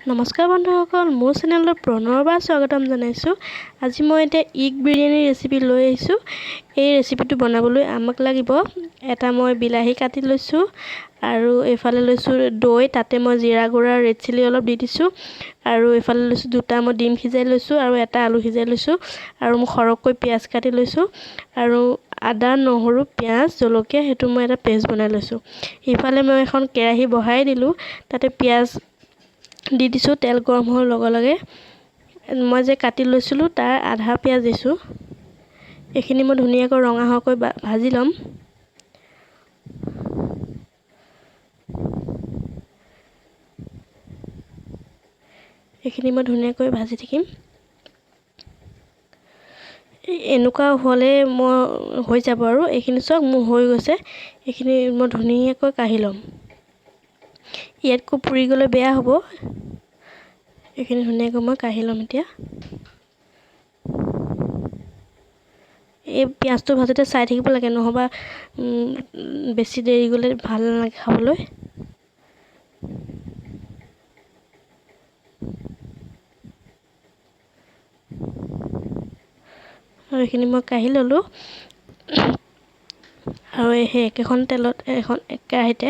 নমস্কাৰ বন্ধুসকল, মোৰ চেনেলত পুনৰবাৰ স্বাগতম জনাইছোঁ। আজি মই এটা ইগ বিৰিয়ানী ৰেচিপি লৈ আহিছোঁ। এই ৰেচিপিটো বনাবলৈ আমাক লাগিব এটা মই বিলাহী কাটি লৈছোঁ আৰু এইফালে লৈছোঁ দৈ, তাতে মই জিৰা গুড়া ৰেড চিলি অলপ দি দিছোঁ আৰু এইফালে লৈছোঁ দুটা মই ডিম সিজাই লৈছোঁ আৰু এটা আলু সিজাই লৈছোঁ আৰু মই সৰহকৈ পিঁয়াজ কাটি লৈছোঁ আৰু আদা, নহৰু, পিঁয়াজ, জলকীয়া সেইটো মই এটা পেষ্ট বনাই লৈছোঁ। ইফালে মই এখন কেৰাহী বহাই দিলোঁ, তাতে পিঁয়াজ দি দিছোঁ। তেল গৰম হোৱাৰ লগে লগে মই যে কাটি লৈছিলোঁ তাৰ আধা পিঁয়াজ দিছোঁ। এইখিনি মই ধুনীয়াকৈ ৰঙা হোৱাকৈ ভাজি ল'ম। এইখিনি মই ধুনীয়াকৈ ভাজি থাকিম। এনেকুৱা হ'লে মই হৈ যাব আৰু এইখিনি চাওক মোৰ হৈ গৈছে। এইখিনি মই ধুনীয়াকৈ কাঢ়ি ল'ম। ইয়াতকৈ পুৰি গ'লে বেয়া হ'ব। এইখিনি ধুনীয়াকৈ মই কাঢ়ি ল'ম। এতিয়া এই পিঁয়াজটো ভাজোঁতে চাই থাকিব লাগে, নহ'বা বেছি দেৰি গ'লে ভাল নালাগে খাবলৈ। আৰু এইখিনি মই কাঢ়ি ল'লোঁ আৰু সেই একেখন তেলত এখন কেৰাহীতে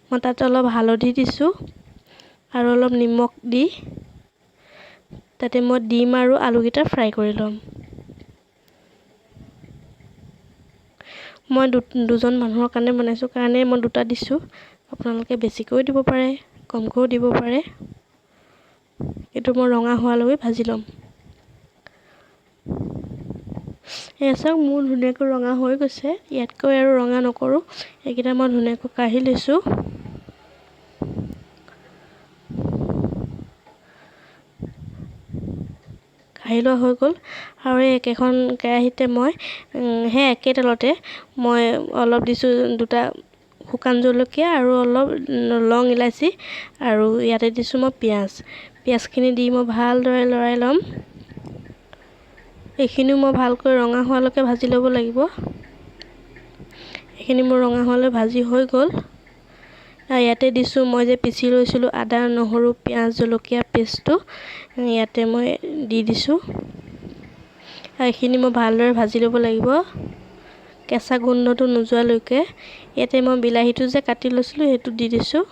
মই তাত অলপ হালধি দিছোঁ আৰু অলপ নিমখ দি তাতে মই ডিম আৰু আলুকেইটা ফ্ৰাই কৰি ল'ম। মই দুজন মানুহৰ কাৰণে বনাইছোঁ কাৰণে মই দুটা দিছোঁ। আপোনালোকে বেছিকৈও দিব পাৰে, কমকৈও দিব পাৰে। এইটো মই ৰঙা হোৱালৈকে ভাজি ল'ম। এয়া চাওক মোৰ ধুনীয়াকৈ ৰঙা হৈ গৈছে। ইয়াতকৈ আৰু ৰঙা নকৰোঁ। এইকেইটা মই ধুনীয়াকৈ কাঢ়ি লৈছোঁ। কাঢ়ি লোৱা হৈ গ'ল আৰু এই একেখন কেৰাহীতে মই সেই একে তেলতে মই অলপ দিছোঁ দুটা শুকান জলকীয়া আৰু অলপ লং ইলাচি আৰু ইয়াতে দিছোঁ মই পিঁয়াজখিনি দি মই ভালদৰে লৰাই ল'ম। এইখিনিও মই ভালকৈ ৰঙা হোৱালৈকে ভাজি ল'ব লাগিব। এইখিনি মোৰ ৰঙা হোৱালৈ ভাজি হৈ গ'ল। আৰু ইয়াতে দিছোঁ মই যে পিচি লৈছিলোঁ আদা, নহৰু, পিঁয়াজ, জলকীয়া পেষ্টটো ইয়াতে মই দি দিছোঁ। আৰু এইখিনি মই ভালদৰে ভাজি ল'ব লাগিব কেঁচা গোন্ধটো নোযোৱালৈকে। ইয়াতে মই বিলাহীটো যে কাটি লৈছিলোঁ সেইটো দি দিছোঁ।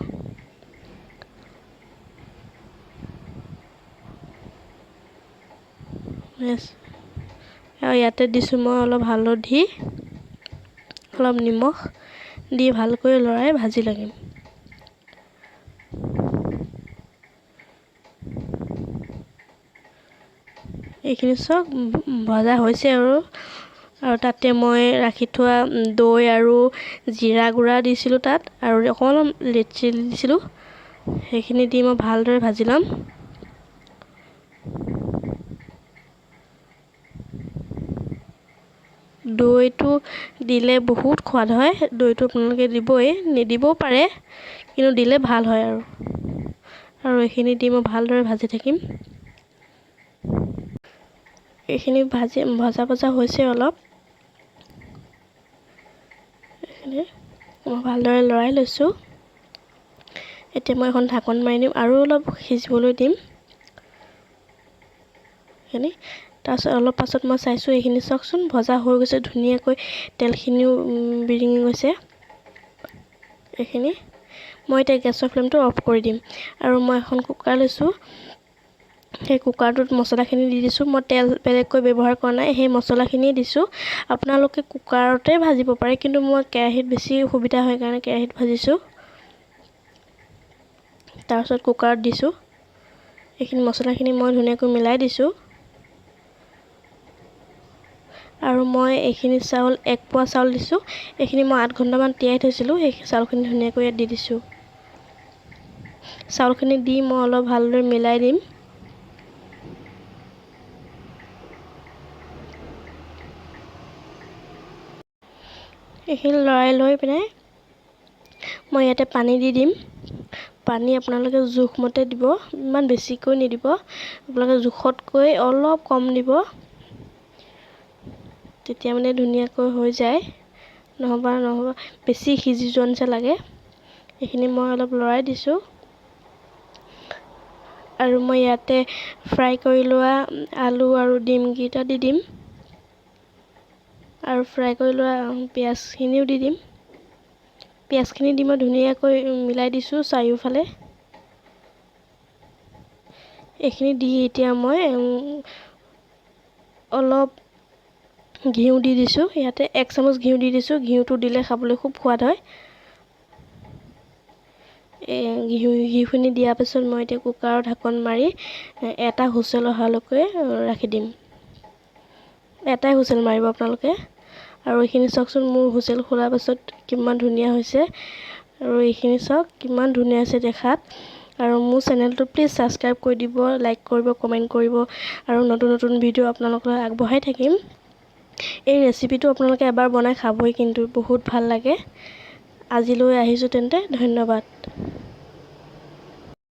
আৰু ইয়াতে দিছোঁ মই অলপ হালধি, অলপ নিমখ দি ভালকৈ লৰাই ভাজি লাগিম। এইখিনি চব ভজা হৈছে আৰু তাতে মই ৰাখি থোৱা দৈ আৰু জিৰা গুড়া দিছিলোঁ তাত আৰু অকণমান ৰেড চিলি দিছিলোঁ। সেইখিনি দি মই ভালদৰে ভাজি ল'ম। দৈটো দিলে বহুত সোৱাদ হয়। দৈটো আপোনালোকে দিবই, নিদিবও পাৰে, কিন্তু দিলে ভাল হয় আৰু এইখিনি দি মই ভালদৰে ভাজি থাকিম। এইখিনি ভজা হৈছে অলপ। এইখিনি মই ভালদৰে লৰাই লৈছোঁ। এতিয়া মই এখন ঢাকন মাৰি দিম আৰু অলপ সিজিবলৈ দিম। এইখিনি তাৰপিছত অলপ পাছত মই চাইছোঁ এইখিনি চাওকচোন ভজা হৈ গৈছে ধুনীয়াকৈ, তেলখিনিও বিৰিঙি গৈছে। এইখিনি মই এতিয়া গেছৰ ফ্লেমটো অফ কৰি দিম আৰু মই এখন কুকাৰ লৈছোঁ। সেই কুকাৰটোত মছলাখিনি দি দিছোঁ। মই তেল বেলেগকৈ ব্যৱহাৰ কৰা নাই, সেই মছলাখিনিয়ে দিছোঁ। আপোনালোকে কুকাৰতে ভাজিব পাৰে, কিন্তু মই কেৰাহীত বেছি সুবিধা হয় কাৰণে কেৰাহীত ভাজিছোঁ। তাৰপিছত কুকাৰত দিছোঁ। এইখিনি মছলাখিনি মই ধুনীয়াকৈ মিলাই দিছোঁ আৰু মই এইখিনি চাউল 1 পোৱা চাউল দিছোঁ। এইখিনি মই 8 ঘণ্টামান তিয়াই থৈছিলোঁ। সেই চাউলখিনি ধুনীয়াকৈ ইয়াত দি দিছোঁ। চাউলখিনি দি মই অলপ ভালদৰে মিলাই দিম। এইখিনি লৰাই লৈ পিনে মই ইয়াতে পানী দি দিম। পানী আপোনালোকে জোখমতে দিব, ইমান বেছিকৈ নিদিব। আপোনালোকে জোখতকৈ অলপ কম দিব, তেতিয়া মানে ধুনীয়াকৈ হৈ যায়। নহ'বা বেছি সিজি যোৱা নিচিনা লাগে। এইখিনি মই অলপ লৰাই দিছোঁ। আৰু মই ইয়াতে ফ্ৰাই কৰি লোৱা আলু আৰু ডিমকেইটা দি দিম আৰু ফ্ৰাই কৰি লোৱা পিঁয়াজখিনিও দি দিম। পিঁয়াজখিনি দি মই ধুনীয়াকৈ মিলাই দিছোঁ চাৰিওফালে। এইখিনি দি এতিয়া মই অলপ ঘিউ দি দিছোঁ। ইয়াতে 1 চামুচ ঘিউ দি দিছোঁ। ঘিউটো দিলে খাবলৈ খুব সোৱাদ হয়। ঘিউখিনি দিয়াৰ পিছত মই এতিয়া কুকাৰৰ ঢাকন মাৰি এটা হুইচেল অহালৈকে ৰাখি দিম। এটাই হুইচেল মাৰিব আপোনালোকে। আৰু এইখিনি চাওকচোন, মোৰ হুইচেল খোলাৰ পাছত কিমান ধুনীয়া হৈছে। আৰু এইখিনি চাওক কিমান ধুনীয়া হৈছে দেখাত। আৰু মোৰ চেনেলটো প্লিজ ছাবস্ক্ৰাইব কৰি দিব, লাইক কৰিব, কমেণ্ট কৰিব আৰু নতুন নতুন ভিডিঅ' আপোনালোকলৈ আগবঢ়াই থাকিম। এই ৰেচিপিটো আপোনালোকে এবাৰ বনাই খাবই, কিন্তু বহুত ভাল লাগে। আজিলৈ আহিছোঁ তেন্তে, ধন্যবাদ।